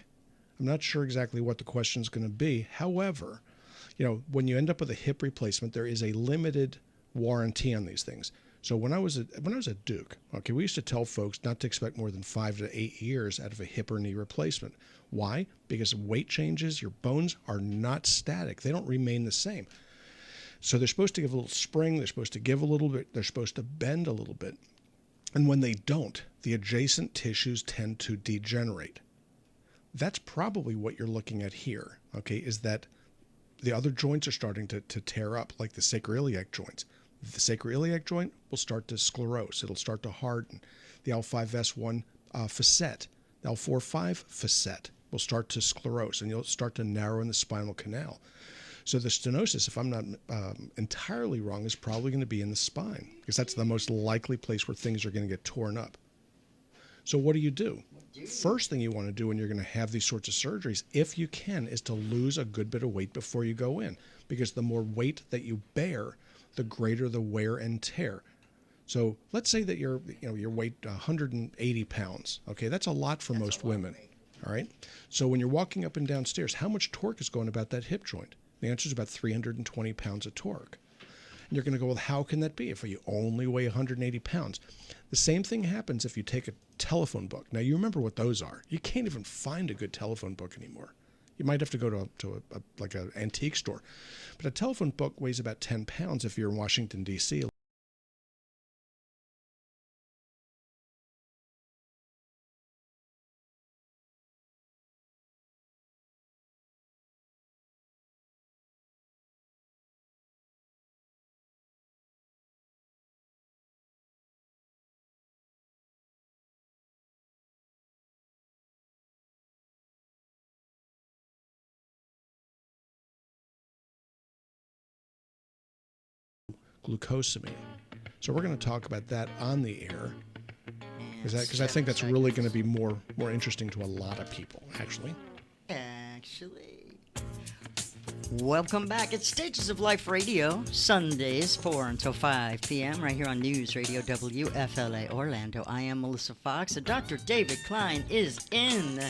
[SPEAKER 3] I'm not sure exactly what the question is going to be. However, when you end up with a hip replacement, there is a limited warranty on these things. So when I was at Duke, okay, we used to tell folks not to expect more than 5 to 8 years out of a hip or knee replacement. Why? Because of weight changes, your bones are not static. They don't remain the same. So they're supposed to give a little spring, they're supposed to give a little bit, they're supposed to bend a little bit. And when they don't, the adjacent tissues tend to degenerate. That's probably what you're looking at here, okay, is that the other joints are starting to tear up, like the sacroiliac joints. The sacroiliac joint will start to sclerose. It'll start to harden. The L5S1 facet, the L4-5 facet will start to sclerose, and you'll start to narrow in the spinal canal. So the stenosis, if I'm not entirely wrong, is probably going to be in the spine, because that's the most likely place where things are going to get torn up. So what do? First thing you want to do when you're going to have these sorts of surgeries, if you can, is to lose a good bit of weight before you go in, because the more weight that you bear, the greater the wear and tear. So let's say that your weight 180 pounds. Okay, that's a lot for most women. All right. So when you're walking up and down stairs, how much torque is going about that hip joint? The answer is about 320 pounds of torque. And you're going to go, well, how can that be if you only weigh 180 pounds? The same thing happens if you take a telephone book. Now, you remember what those are. You can't even find a good telephone book anymore. You might have to go to like an antique store. But a telephone book weighs about 10 pounds if you're in Washington, D.C. Glucosamine. So we're going to talk about that on the air, because I think that's really going to be more interesting to a lot of people, actually.
[SPEAKER 2] Welcome back. It's Stages of Life Radio, Sundays 4 until 5 p.m. right here on News Radio WFLA Orlando. I am Melissa Fox, and Dr. David Klein is in.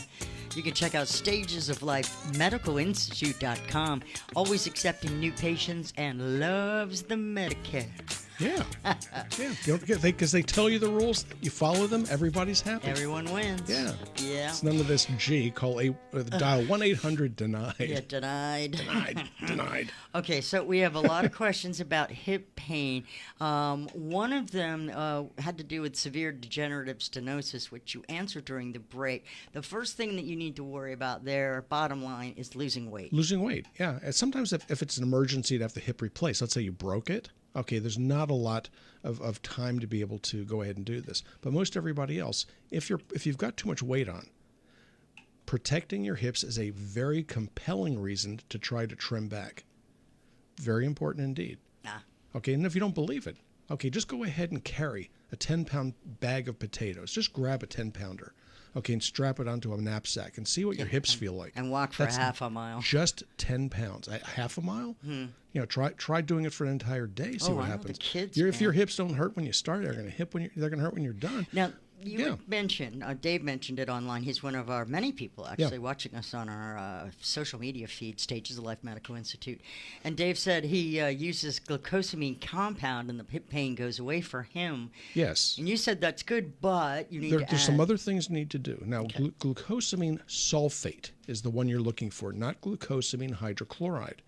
[SPEAKER 2] You can check out Stages of Life MedicalInstitute.com. Always accepting new patients and loves the Medicare.
[SPEAKER 3] Yeah. Yeah. Because they tell you the rules, you follow them, everybody's happy.
[SPEAKER 2] Everyone wins.
[SPEAKER 3] Yeah.
[SPEAKER 2] Yeah.
[SPEAKER 3] It's none of this dial 1-800-DENIED.
[SPEAKER 2] Yeah, denied.
[SPEAKER 3] Denied.
[SPEAKER 2] Okay, so we have a lot of questions about hip pain. One of them had to do with severe degenerative stenosis, which you answered during the break. The first thing that you need to worry about there, bottom line, is losing weight.
[SPEAKER 3] Losing weight, yeah. And sometimes if it's an emergency to have the hip replaced, let's say you broke it, okay, there's not a lot of time to be able to go ahead and do this. But most everybody else, if you've got too much weight on, protecting your hips is a very compelling reason to try to trim back. Very important indeed. Okay, and if you don't believe it, okay, just go ahead and carry a 10-pound bag of potatoes. Just grab a 10-pounder, okay, and strap it onto a knapsack and see what your hips feel like.
[SPEAKER 2] And walk for half a mile.
[SPEAKER 3] Just 10 pounds. Half a mile? You know, try doing it for an entire day. See what happens.
[SPEAKER 2] The kids,
[SPEAKER 3] if your hips don't hurt when you start, they're going to hurt when you're done.
[SPEAKER 2] Now, you mentioned, Dave mentioned it online. He's one of our many people actually watching us on our social media feed, Stages of Life Medical Institute. And Dave said he uses glucosamine compound and the hip pain goes away for him.
[SPEAKER 3] Yes.
[SPEAKER 2] And you said that's good, but you need to add...
[SPEAKER 3] There's some other things you need to do. Now, glucosamine sulfate is the one you're looking for, not glucosamine hydrochloride.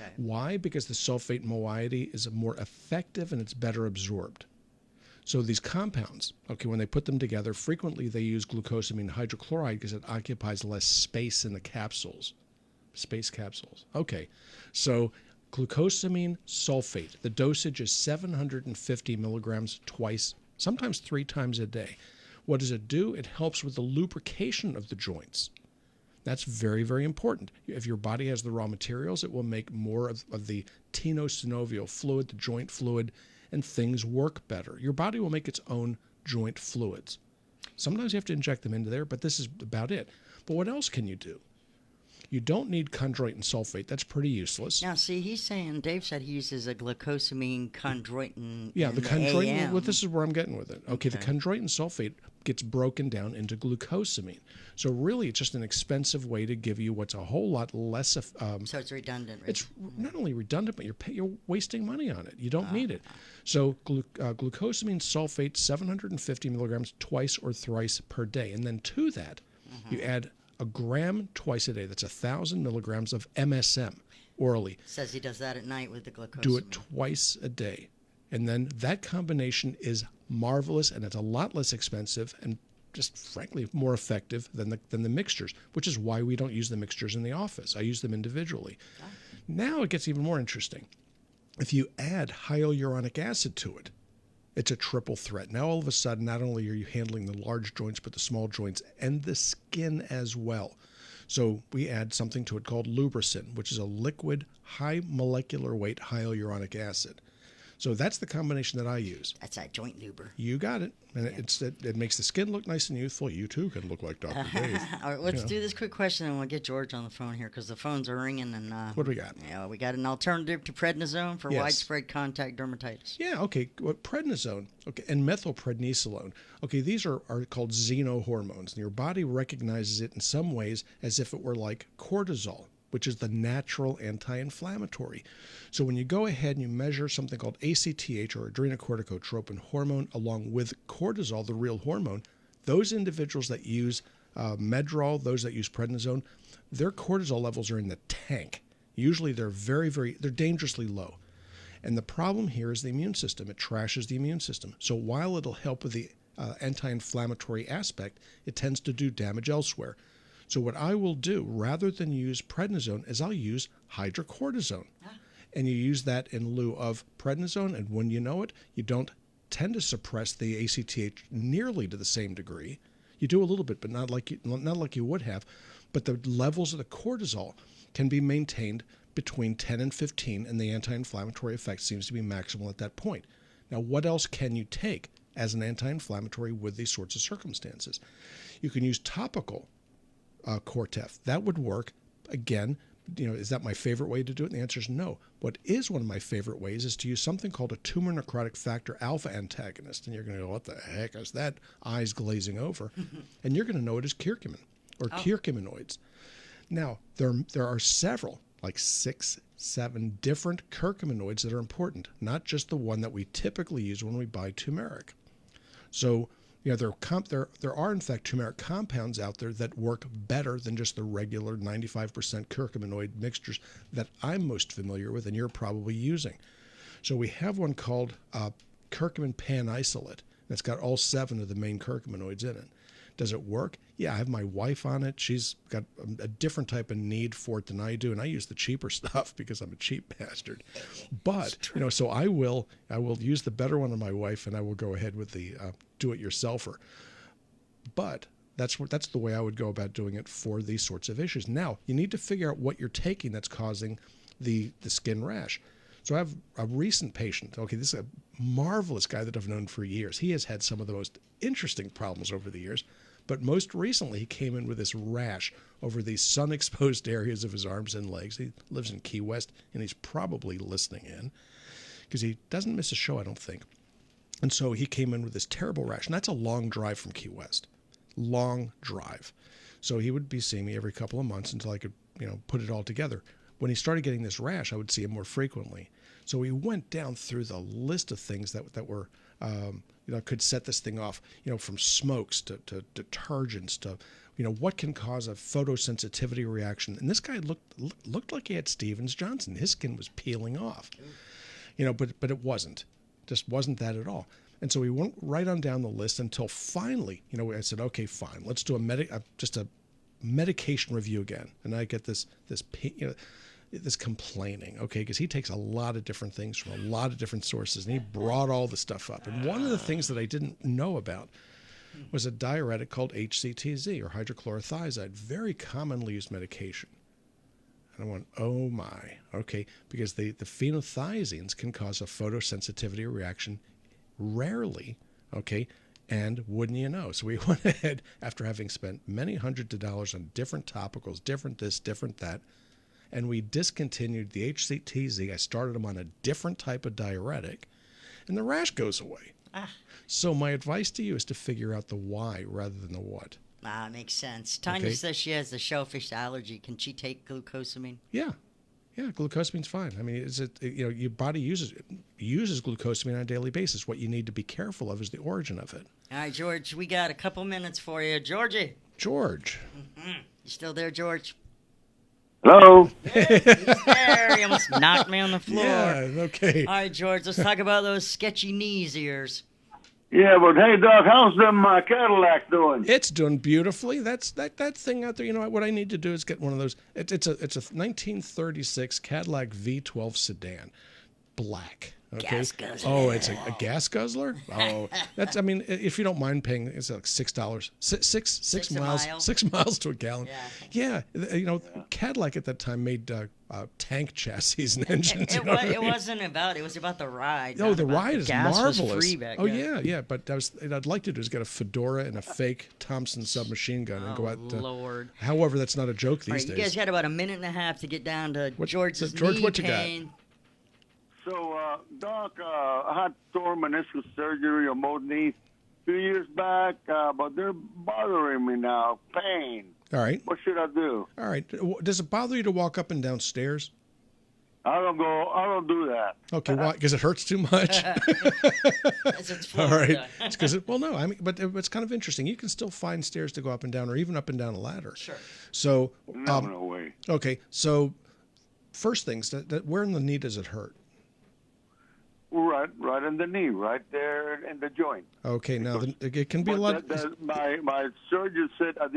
[SPEAKER 2] Okay.
[SPEAKER 3] Why? Because the sulfate moiety is more effective and it's better absorbed. So these compounds, okay, when they put them together, frequently they use glucosamine hydrochloride because it occupies less space in the capsules. Space capsules. Okay, so glucosamine sulfate, the dosage is 750 milligrams twice, sometimes 3 times a day. What does it do? It helps with the lubrication of the joints. That's very, very important. If your body has the raw materials, it will make more of the tenosynovial fluid, the joint fluid, and things work better. Your body will make its own joint fluids. Sometimes you have to inject them into there, but this is about it. But what else can you do? You don't need chondroitin sulfate. That's pretty useless.
[SPEAKER 2] Now, see, Dave said he uses a glucosamine chondroitin.
[SPEAKER 3] Yeah,
[SPEAKER 2] in
[SPEAKER 3] the chondroitin,
[SPEAKER 2] AM.
[SPEAKER 3] well, this is where I'm getting with it. Okay, the chondroitin sulfate gets broken down into glucosamine. So really, it's just an expensive way to give you what's a whole lot less.
[SPEAKER 2] So it's redundant. Right?
[SPEAKER 3] It's not only redundant, but you're wasting money on it. You don't need it. So glucosamine sulfate, 750 milligrams twice or thrice per day. And then to that, you add a gram twice a day. That's 1,000 milligrams of MSM orally.
[SPEAKER 2] Says he does that at night with the glucosamine.
[SPEAKER 3] Do it twice a day. And then that combination is marvelous, and it's a lot less expensive and just frankly more effective than the mixtures, which is why we don't use the mixtures in the office. I use them individually. Now it gets even more interesting. If you add hyaluronic acid to it, it's a triple threat. Now all of a sudden, not only are you handling the large joints, but the small joints and the skin as well. So we add something to it called Lubricin, which is a liquid, high molecular weight hyaluronic acid. So that's the combination that I use.
[SPEAKER 2] That's that joint luber.
[SPEAKER 3] You got it. And it makes the skin look nice and youthful. You too can look like Dr. Dave.
[SPEAKER 2] All right, let's do this quick question and we'll get George on the phone here because the phones are ringing. And
[SPEAKER 3] What do we got?
[SPEAKER 2] Yeah, we got an alternative to prednisone for widespread contact dermatitis.
[SPEAKER 3] Yeah, okay. Prednisone, okay, and methylprednisolone. Okay, these are called xenohormones, and your body recognizes it in some ways as if it were like cortisol, which is the natural anti-inflammatory. So when you go ahead and you measure something called ACTH or adrenocorticotropin hormone along with cortisol, the real hormone, those individuals that use Medrol, those that use prednisone, their cortisol levels are in the tank. Usually they're they're dangerously low. And the problem here is the immune system. It trashes the immune system. So while it'll help with the anti-inflammatory aspect, it tends to do damage elsewhere. So what I will do, rather than use prednisone, is I'll use hydrocortisone. And you use that in lieu of prednisone, and when you know it, you don't tend to suppress the ACTH nearly to the same degree. You do a little bit, but not like you would have. But the levels of the cortisol can be maintained between 10 and 15, and the anti-inflammatory effect seems to be maximal at that point. Now, what else can you take as an anti-inflammatory with these sorts of circumstances? You can use topical Cortef. That would work. Again, is that my favorite way to do it? And the answer is no. What is one of my favorite ways is to use something called a tumor necrotic factor alpha antagonist. And you're going to go, what the heck is that? Eyes glazing over. And you're going to know it as curcumin or curcuminoids. Now, there are several, like 6, 7 different curcuminoids that are important, not just the one that we typically use when we buy turmeric. So, there are in fact turmeric compounds out there that work better than just the regular 95% curcuminoid mixtures that I'm most familiar with and you're probably using. So we have one called curcumin pan isolate. That's got all 7 of the main curcuminoids in it. Does it work? Yeah, I have my wife on it. She's got a different type of need for it than I do, and I use the cheaper stuff because I'm a cheap bastard. But so I will use the better one on my wife, and I will go ahead with the do-it-yourselfer. But that's the way I would go about doing it for these sorts of issues. Now you need to figure out what you're taking that's causing the skin rash. So I have a recent patient. Okay, this is a marvelous guy that I've known for years. He has had some of the most interesting problems over the years. But most recently, he came in with this rash over these sun-exposed areas of his arms and legs. He lives in Key West, and he's probably listening in because he doesn't miss a show, I don't think. And so he came in with this terrible rash. And that's a long drive from Key West. Long drive. So he would be seeing me every couple of months until I could, put it all together. When he started getting this rash, I would see him more frequently. So we went down through the list of things that were could set this thing off, from smokes to detergents to, what can cause a photosensitivity reaction. And this guy looked like he had Stevens-Johnson. His skin was peeling off, but it wasn't. Just wasn't that at all. And so we went right on down the list until finally, I said, okay, fine, let's do just a medication review again. And I get this complaining, okay, because he takes a lot of different things from a lot of different sources, and he brought all the stuff up. And one of the things that I didn't know about was a diuretic called HCTZ, or hydrochlorothiazide, very commonly used medication. And I went, oh my, okay, because the phenothiazines can cause a photosensitivity reaction rarely, okay, And wouldn't you know? So we went ahead, after having spent many hundreds of dollars on different topicals, different this, different that, and we discontinued the HCTZ. I started them on a different type of diuretic, and the rash goes away. So my advice to you is to figure out the why rather than the what.
[SPEAKER 2] Makes sense. Tanya
[SPEAKER 3] Okay.
[SPEAKER 2] says she has the shellfish allergy. Can she take glucosamine?
[SPEAKER 3] Yeah, glucosamine's fine. I mean, your body uses glucosamine on a daily basis. What you need to be careful of is the origin of it.
[SPEAKER 2] All right, George, we got a couple minutes for you. Georgie,
[SPEAKER 3] George.
[SPEAKER 2] you still there, George?
[SPEAKER 4] Hello.
[SPEAKER 2] He's there. He almost knocked me on the floor.
[SPEAKER 3] Yeah, okay.
[SPEAKER 2] All right, George, let's talk about those sketchy knees ears.
[SPEAKER 4] Yeah, but hey, Doc, how's them Cadillac doing?
[SPEAKER 3] It's doing beautifully. That's that thing out there. You know what I need to do is get one of those. It's a 1936 Cadillac V12 sedan, black. Okay.
[SPEAKER 2] Gas guzzler.
[SPEAKER 3] Oh, it's a gas guzzler. Oh, that's. I mean, if you don't mind paying, it's like $6. Six
[SPEAKER 2] a
[SPEAKER 3] miles.
[SPEAKER 2] mile.
[SPEAKER 3] 6 miles to a gallon.
[SPEAKER 2] Yeah.
[SPEAKER 3] Yeah. Cadillac at that time made tank chassis and engines.
[SPEAKER 2] It wasn't about. It was about the ride.
[SPEAKER 3] Oh,
[SPEAKER 2] not
[SPEAKER 3] the
[SPEAKER 2] about
[SPEAKER 3] ride
[SPEAKER 2] the
[SPEAKER 3] is
[SPEAKER 2] gas
[SPEAKER 3] marvelous.
[SPEAKER 2] Was free back
[SPEAKER 3] Oh
[SPEAKER 2] then.
[SPEAKER 3] yeah. But I'd like to do is get a fedora and a fake Thompson submachine gun and go out.
[SPEAKER 2] Lord.
[SPEAKER 3] However, that's not a joke
[SPEAKER 2] All
[SPEAKER 3] these
[SPEAKER 2] right, you
[SPEAKER 3] days.
[SPEAKER 2] guys got about a minute and a half to get down to George's
[SPEAKER 3] George,
[SPEAKER 2] knee
[SPEAKER 3] what you got?
[SPEAKER 2] pain.
[SPEAKER 4] So, Doc, I had torn meniscus surgery on both knees a few years back, but they're bothering me now. Pain.
[SPEAKER 3] All right.
[SPEAKER 4] What should I do?
[SPEAKER 3] All right. Does it bother you to walk up and down stairs?
[SPEAKER 4] I don't do that.
[SPEAKER 3] Okay, why? Because it hurts too much.
[SPEAKER 2] As it's
[SPEAKER 3] All right.
[SPEAKER 2] Florida.
[SPEAKER 3] It's because but it's kind of interesting. You can still find stairs to go up and down, or even up and down a ladder.
[SPEAKER 2] Sure.
[SPEAKER 3] So,
[SPEAKER 4] No way.
[SPEAKER 3] okay. So, first things that where in the knee does it hurt?
[SPEAKER 4] Right in the knee, right there in the joint.
[SPEAKER 3] Okay. Now it can be a lot.
[SPEAKER 4] My surgeon said I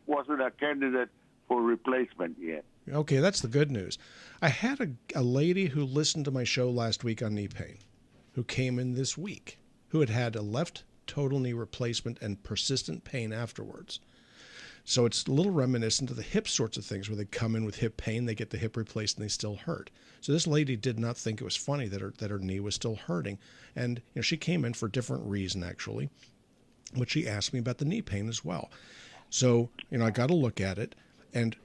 [SPEAKER 4] wasn't a candidate for replacement yet.
[SPEAKER 3] Okay, that's the good news. I had a lady who listened to my show last week on knee pain, who came in this week, who had a left total knee replacement and persistent pain afterwards. So it's a little reminiscent of the hip sorts of things where they come in with hip pain, they get the hip replaced, and they still hurt. So this lady did not think it was funny that her knee was still hurting. And she came in for a different reason, actually. But she asked me about the knee pain as well. So, I got to look at it. And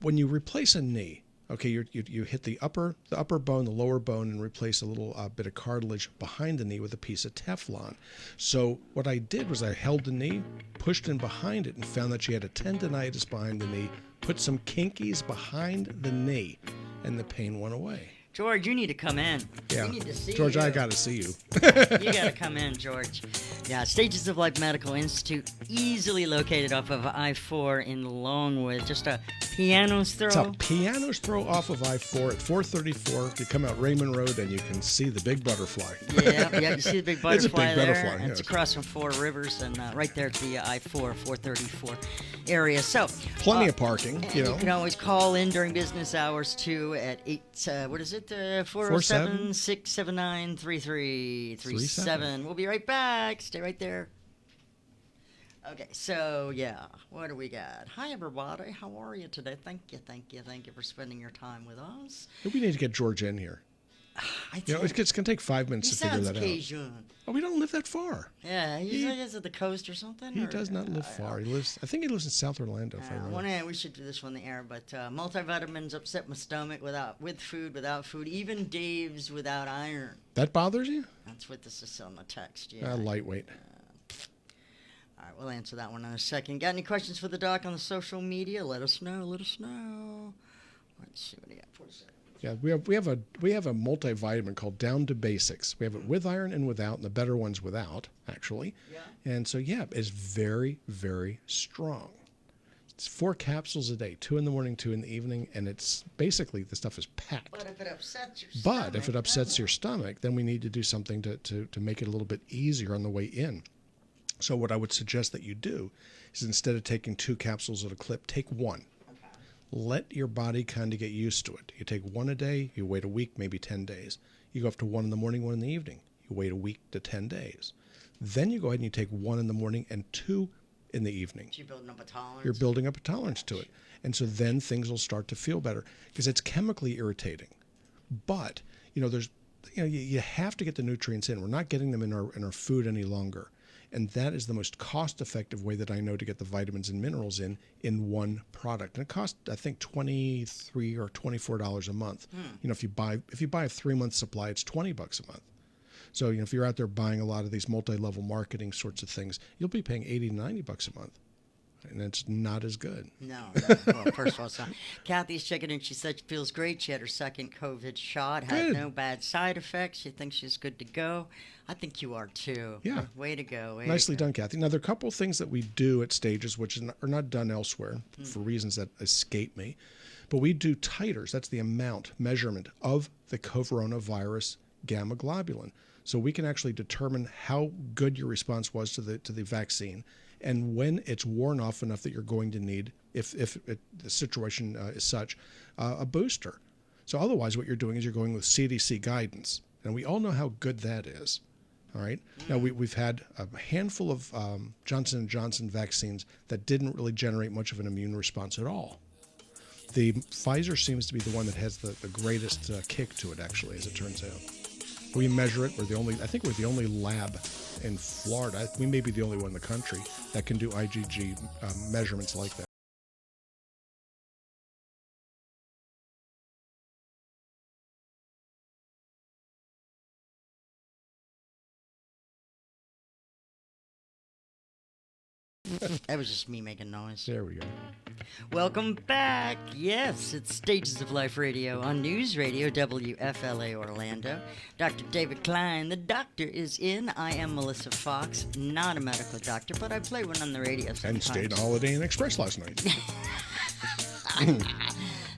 [SPEAKER 3] when you replace a knee, okay, you hit the upper bone, the lower bone, and replace a little bit of cartilage behind the knee with a piece of Teflon. So what I did was I held the knee, pushed in behind it, and found that she had a tendonitis behind the knee, put some kinkies behind the knee, and the pain went away.
[SPEAKER 2] George, you need to come in.
[SPEAKER 3] Yeah,
[SPEAKER 2] We need to see
[SPEAKER 3] George,
[SPEAKER 2] you.
[SPEAKER 3] I got to see you.
[SPEAKER 2] You got to come in, George. Yeah, Stages of Life Medical Institute, easily located off of I-4 in Longwood. Just a piano's throw.
[SPEAKER 3] It's a piano's throw off of I-4 at 434. You come out Raymond Road and you can see the big butterfly.
[SPEAKER 2] Yeah, you see the big butterfly
[SPEAKER 3] It's a big
[SPEAKER 2] there?
[SPEAKER 3] butterfly,
[SPEAKER 2] It's
[SPEAKER 3] yes.
[SPEAKER 2] across from Four Rivers and right there at the I-4, 434 area. So
[SPEAKER 3] Plenty of parking,
[SPEAKER 2] and you can always call in during business hours too at 407-679-3337. We'll be right back. Stay right there. Okay, so yeah, what do we got? Hi everybody, how are you today? Thank you for spending your time with us.
[SPEAKER 3] We need to get George in here.
[SPEAKER 2] I
[SPEAKER 3] It's going to take 5 minutes
[SPEAKER 2] he
[SPEAKER 3] to figure
[SPEAKER 2] sounds
[SPEAKER 3] that
[SPEAKER 2] Cajun.
[SPEAKER 3] out. Oh, we don't live that far.
[SPEAKER 2] Yeah, he's like, is it the coast or something?
[SPEAKER 3] He
[SPEAKER 2] or-
[SPEAKER 3] does not live far. I think he lives in South Orlando, if I remember.
[SPEAKER 2] we should do this one in the air, but multivitamins upset my stomach with food, without food, even Dave's without iron.
[SPEAKER 3] That bothers you?
[SPEAKER 2] That's what this is on the text, yeah.
[SPEAKER 3] Lightweight.
[SPEAKER 2] All right, we'll answer that one in a second. Got any questions for the doc on the social media? Let us know. Let's see what he got for a second.
[SPEAKER 3] Yeah, we have a multivitamin called Down to Basics. We have it with iron and without, and the better one's without, actually.
[SPEAKER 2] Yeah.
[SPEAKER 3] And so it's very, very strong. It's 4 capsules a day, 2 in the morning, 2 in the evening, and it's basically the stuff is packed.
[SPEAKER 2] But if it upsets your stomach.
[SPEAKER 3] But if it upsets your stomach, then we need to do something to make it a little bit easier on the way in. So what I would suggest that you do is instead of taking 2 capsules at a clip, take 1. Let your body kind of get used to it. You take 1 a day, you wait a week, maybe 10 days. You go up to 1 in the morning, 1 in the evening. You wait a week to 10 days. Then you go ahead and you take 1 in the morning and 2 in the evening.
[SPEAKER 2] You're building up a tolerance.
[SPEAKER 3] You're building up a tolerance to it. And so then things will start to feel better because it's chemically irritating. But, you have to get the nutrients in. We're not getting them in our food any longer. And that is the most cost-effective way that I know to get the vitamins and minerals in one product. And it costs, I think, $23 or $24 a month. You know, if you buy a 3-month supply, it's $20 a month. So, you know, if you're out there buying a lot of these multi-level marketing sorts of things, you'll be paying $80 to $90 a month. And it's not as good.
[SPEAKER 2] No. Well, first of all, it's not. Kathy's checking in. She said she feels great. She had her second COVID shot, had no bad side effects. She thinks she's good to go. I think you are too.
[SPEAKER 3] Yeah.
[SPEAKER 2] Way to go.
[SPEAKER 3] Nicely done, Kathy. Now, there are a couple of things that we do at Stages which are not done elsewhere for reasons that escape me. But we do titers. That's the measurement of the coronavirus gamma globulin. So we can actually determine how good your response was to the vaccine, and when it's worn off enough that you're going to need, if the situation is such, a booster. So otherwise what you're doing is you're going with CDC guidance, and we all know how good that is. All right. Now, we've had a handful of Johnson & Johnson vaccines that didn't really generate much of an immune response at all. The Pfizer seems to be the one that has the greatest kick to it, actually, as it turns out. We measure it. I think we're the only lab in Florida. We may be the only one in the country that can do IgG measurements like that.
[SPEAKER 2] That was just me making noise.
[SPEAKER 3] There we go.
[SPEAKER 2] Welcome back. Yes, it's Stages of Life Radio on News Radio WFLA Orlando. Dr. David Klein, the doctor, is in. I am Melissa Fox, not a medical doctor, but I play one on the radio sometimes.
[SPEAKER 3] And stayed on Holiday Inn Express last night.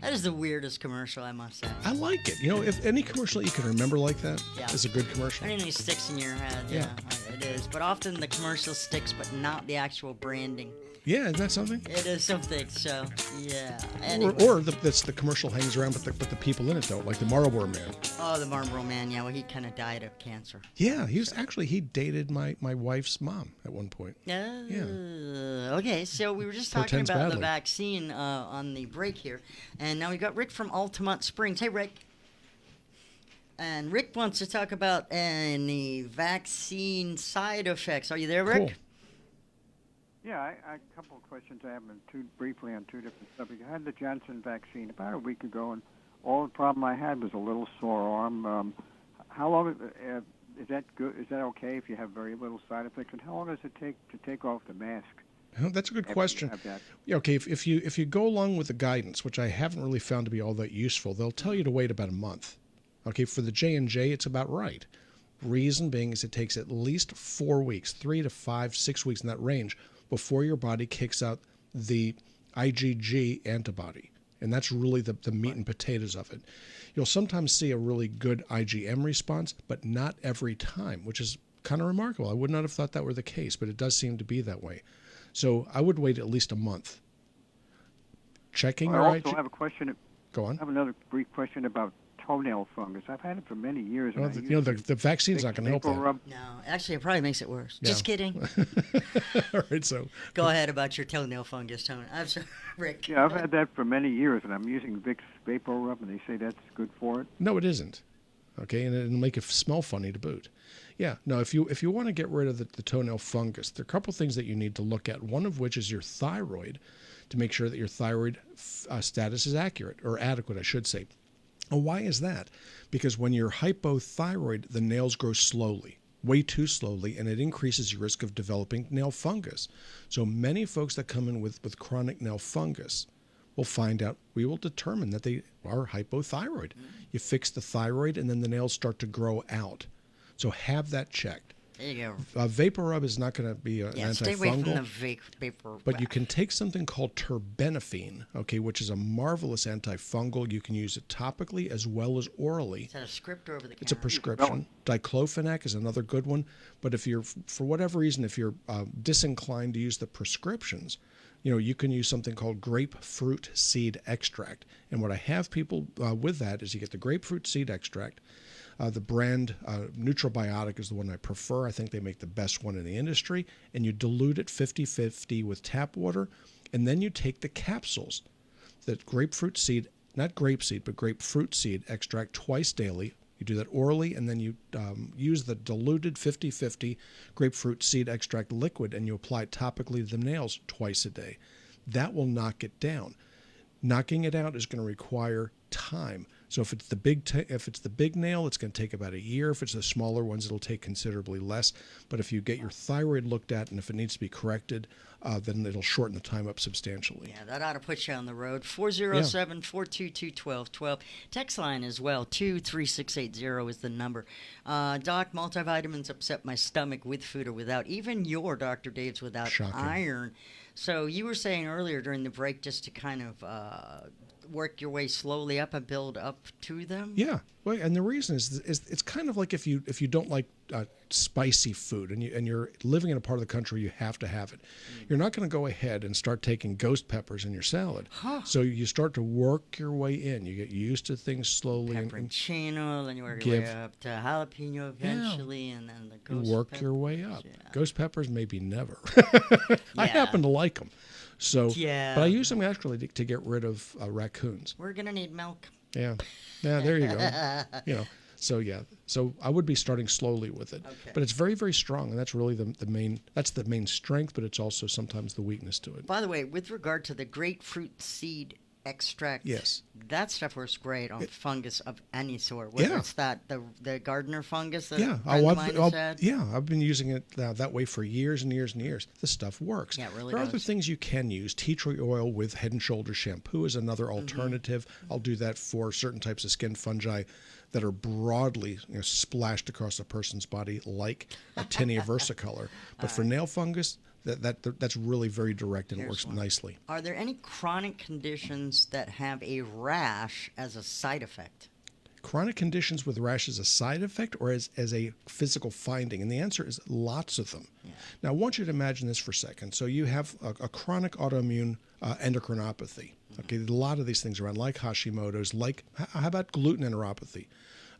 [SPEAKER 2] That is the weirdest commercial, I must say.
[SPEAKER 3] I like it. You know, if any commercial you can remember like that is a good commercial.
[SPEAKER 2] Anything sticks in your head, yeah, it is. But often the commercial sticks, but not the actual branding.
[SPEAKER 3] Yeah, isn't that something?
[SPEAKER 2] It is something, so, yeah. Anyway.
[SPEAKER 3] Or the commercial hangs around, but the people in it don't, like the Marlboro Man.
[SPEAKER 2] Oh, the Marlboro Man, yeah, well, he kind of died of cancer.
[SPEAKER 3] Yeah, he dated my wife's mom at one point.
[SPEAKER 2] Okay, so we were just talking about the vaccine on the break here, and now we got Rick from Altamont Springs. Hey, Rick. And Rick wants to talk about any vaccine side effects. Are you there, Rick?
[SPEAKER 3] Cool.
[SPEAKER 5] Yeah, a couple of questions I have briefly on two different subjects. I had the Johnson vaccine about a week ago, and all the problem I had was a little sore arm. How long is that good? Is that okay if you have very little side effects? And how long does it take to take off the mask?
[SPEAKER 3] That's a good question. Yeah, okay, if you go along with the guidance, which I haven't really found to be all that useful, they'll tell you to wait about a month. Okay, for the J&J, it's about right. Reason being is it takes at least 4 weeks, 3 to 5, 6 weeks in that range, before your body kicks out the IgG antibody. And that's really the meat and potatoes of it. You'll sometimes see a really good IgM response, but not every time, which is kind of remarkable. I would not have thought that were the case, but it does seem to be that way. So I would wait at least a month. Checking your IgG.
[SPEAKER 5] I also have a question.
[SPEAKER 3] Go on.
[SPEAKER 5] I have another brief question about toenail fungus. I've had it for many years.
[SPEAKER 3] Well, the vaccine's not going to help that.
[SPEAKER 2] No, actually, it probably makes it worse. Yeah. Just kidding.
[SPEAKER 3] All right, so
[SPEAKER 2] go ahead about your toenail fungus, Tony. I'm sorry, Rick.
[SPEAKER 5] Yeah, I've had that for many years, and I'm using Vicks Vapor Rub, and they say that's good for it.
[SPEAKER 3] No, it isn't. Okay, and it'll make it smell funny to boot. Yeah, no, if you want to get rid of the toenail fungus, there are a couple things that you need to look at, one of which is your thyroid, to make sure that your thyroid status is accurate, or adequate, I should say. Well, why is that? Because when you're hypothyroid, the nails grow slowly, way too slowly, and it increases your risk of developing nail fungus. So many folks that come in with chronic nail fungus will find out, we will determine that they are hypothyroid. You fix the thyroid, and then the nails start to grow out. So have that checked.
[SPEAKER 2] There you go.
[SPEAKER 3] Vapor Rub is not going to be an antifungal.
[SPEAKER 2] Stay away from the vapor rub.
[SPEAKER 3] But you can take something called Terbenaphine, okay, which is a marvelous antifungal. You can use it topically as well as orally.
[SPEAKER 2] Is that a script or over the counter?
[SPEAKER 3] It's a prescription. Diclofenac is another good one. But if you're, for whatever reason, if you're disinclined to use the prescriptions, you can use something called grapefruit seed extract. And what I have people with that is you get the grapefruit seed extract. The brand Nutrabiotic is the one I prefer. I think they make the best one in the industry. And you dilute it 50-50 with tap water. And then you take the capsules, that grapefruit seed, not grape seed, but grapefruit seed extract twice daily, You do that orally, and then you use the diluted 50-50 grapefruit seed extract liquid, and you apply it topically to the nails twice a day. That will knock it down. Knocking it out is going to require time. So if it's the big nail, it's going to take about a year. If it's the smaller ones, it'll take considerably less. But if you get your thyroid looked at and if it needs to be corrected, then it'll shorten the time up substantially.
[SPEAKER 2] Yeah, that ought to put you on the road. 407-422-1212. Text line as well, 23680 is the number. Doc, multivitamins upset my stomach with food or without. Even your Dr. Dave's without
[SPEAKER 3] Shocking.
[SPEAKER 2] iron. So you were saying earlier during the break just to kind of work your way slowly up and build up to them?
[SPEAKER 3] Yeah, well, and the reason is it's kind of like if you don't like spicy food and you're living in a part of the country you have to have it. You're not going to go ahead and start taking ghost peppers in your salad. So you start to work your way in. You get used to things slowly.
[SPEAKER 2] Pepperoncino, then you work your way up to jalapeno eventually, and then the ghost
[SPEAKER 3] you work
[SPEAKER 2] peppers.
[SPEAKER 3] your way up.
[SPEAKER 2] Yeah.
[SPEAKER 3] Ghost peppers, maybe never. I happen to like them. So, but I use them actually to get rid of raccoons.
[SPEAKER 2] We're going to need milk.
[SPEAKER 3] Yeah, there you go. So I would be starting slowly with it, but it's very, very strong, and that's really the main strength, but it's also sometimes the weakness to it.
[SPEAKER 2] By the way, with regard to the grapefruit seed extract,
[SPEAKER 3] yes,
[SPEAKER 2] that stuff works great on fungus of any sort. Whether it's the gardener fungus that
[SPEAKER 3] I've been using it that way for years and years and years. This stuff works.
[SPEAKER 2] Yeah, it really
[SPEAKER 3] there are
[SPEAKER 2] does.
[SPEAKER 3] other things you can use. Tea tree oil with Head and Shoulders shampoo is another alternative. I'll do that for certain types of skin fungi that are broadly splashed across a person's body like a tinea versicolor. But for nail fungus, that's really very direct and works nicely.
[SPEAKER 2] Are there any chronic conditions that have a rash as a side effect?
[SPEAKER 3] Chronic conditions with rash as a side effect or as a physical finding? And the answer is lots of them. Yeah. Now, I want you to imagine this for a second. So you have a chronic autoimmune endocrinopathy. Okay, a lot of these things around, like Hashimoto's, how about gluten enteropathy?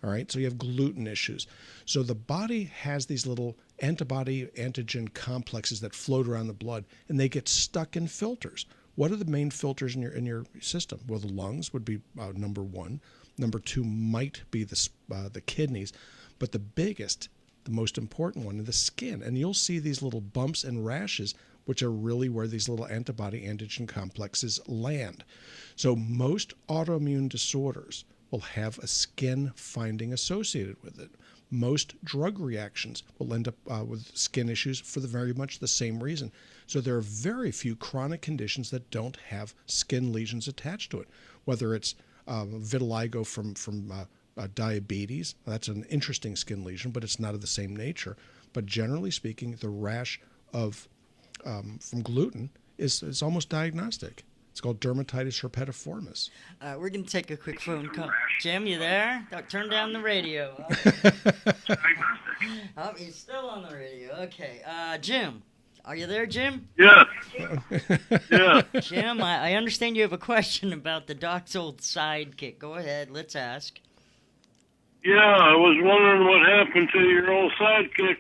[SPEAKER 3] All right, so you have gluten issues. So the body has these little antibody-antigen complexes that float around the blood, and they get stuck in filters. What are the main filters in your system? Well, the lungs would be number one. Number two might be the kidneys, but the biggest, the most important one, is the skin. And you'll see these little bumps and rashes, which are really where these little antibody-antigen complexes land. So most autoimmune disorders will have a skin finding associated with it. Most drug reactions will end up with skin issues for very much the same reason. So there are very few chronic conditions that don't have skin lesions attached to it, whether it's vitiligo from diabetes. That's an interesting skin lesion, but it's not of the same nature. But generally speaking, the rash from gluten is almost diagnostic. It's called dermatitis herpetiformis.
[SPEAKER 2] We're going to take a quick phone call. Jim, you there? Turn down the radio. Oh, he's still on the radio. Okay. Jim, are you there, Jim?
[SPEAKER 4] Yeah. Yeah.
[SPEAKER 2] Jim, I understand you have a question about the doc's old sidekick. Go ahead. Let's ask.
[SPEAKER 4] Yeah, I was wondering what happened to your old sidekick,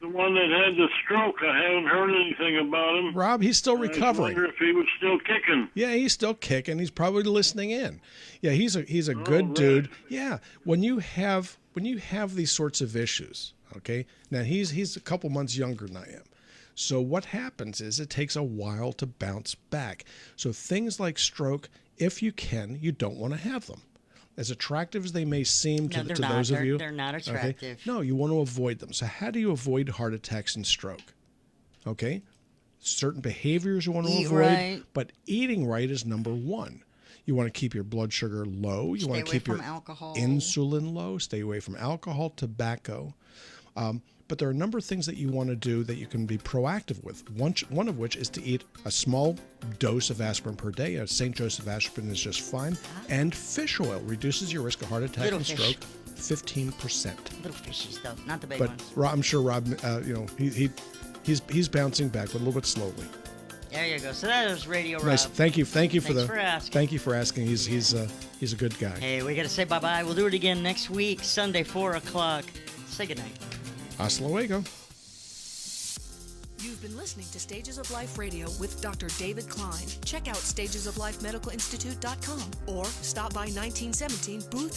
[SPEAKER 4] the one that had the stroke. I haven't heard anything about him.
[SPEAKER 3] Rob, he's still recovering.
[SPEAKER 4] I wonder if he was still kicking.
[SPEAKER 3] Yeah, he's still kicking. He's probably listening in. Yeah, he's a good dude. Yeah, when you have these sorts of issues, okay. Now he's a couple months younger than I am. So what happens is it takes a while to bounce back. So things like stroke, if you can, you don't want to have them. As attractive as they may seem to those of you.
[SPEAKER 2] They're not attractive.
[SPEAKER 3] Okay? No, you want to avoid them. So how do you avoid heart attacks and stroke? Okay? Certain behaviors you want to avoid,
[SPEAKER 2] right.
[SPEAKER 3] But eating right is number one. You want to keep your blood sugar low. You want to keep your insulin low. Stay away from alcohol, tobacco. But there are a number of things that you want to do that you can be proactive with. One of which is to eat a small dose of aspirin per day. St. Joseph aspirin is just fine. And fish oil reduces your risk of heart attack and stroke 15%.
[SPEAKER 2] Little fishies, though, not the big
[SPEAKER 3] but
[SPEAKER 2] ones.
[SPEAKER 3] I'm sure Rob, he's bouncing back, but a little bit slowly.
[SPEAKER 2] There you go. So that was Radio Rob.
[SPEAKER 3] Nice. Thank you for
[SPEAKER 2] asking.
[SPEAKER 3] Thank you for asking. He's a good guy.
[SPEAKER 2] Hey, we got to say bye-bye. We'll do it again next week, Sunday, 4 o'clock. Say goodnight.
[SPEAKER 3] Hasta luego.
[SPEAKER 1] You've been listening to Stages of Life Radio with Dr. David Klein. Check out stagesoflifemedicalinstitute.com or stop by 1917 Booth